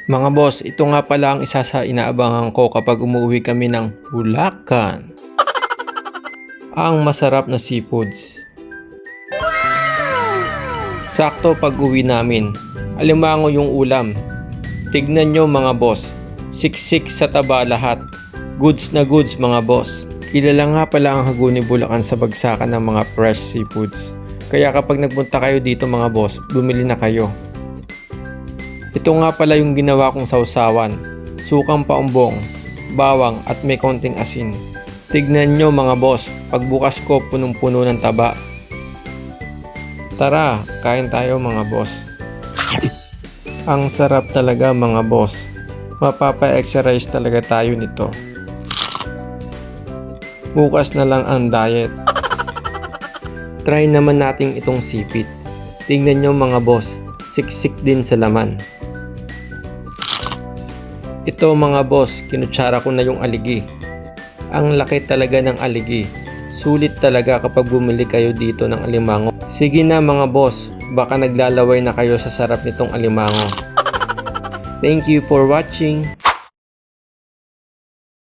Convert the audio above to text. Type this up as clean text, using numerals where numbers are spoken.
Mga boss, ito nga pala ang isa sa inaabangan ko kapag umuwi kami ng Bulacan. Ang masarap na seafoods. Sakto pag uwi namin, alimango yung ulam. Tignan nyo mga boss, siksik sa taba lahat. Goods na goods mga boss. Kilala nga pala ang Hagonoy Bulacan sa bagsakan ng mga fresh seafoods. Kaya kapag nagpunta kayo dito mga boss, bumili na kayo. Ito nga pala yung ginawa kong sausawan, sukang paumbong, bawang at may konting asin. Tignan nyo mga boss, pagbukas ko punong-puno ng taba. Tara, kain tayo mga boss. Ang sarap talaga mga boss, mapapa-exercise talaga tayo nito. Bukas na lang ang diet. Try naman natin itong sipit. Tignan nyo mga boss, siksik din sa laman. Ito mga boss, kinutsara ko na yung aligi. Ang laki talaga ng aligi. Sulit talaga kapag bumili kayo dito ng alimango. Sige na mga boss, baka naglalaway na kayo sa sarap nitong alimango. Thank you for watching.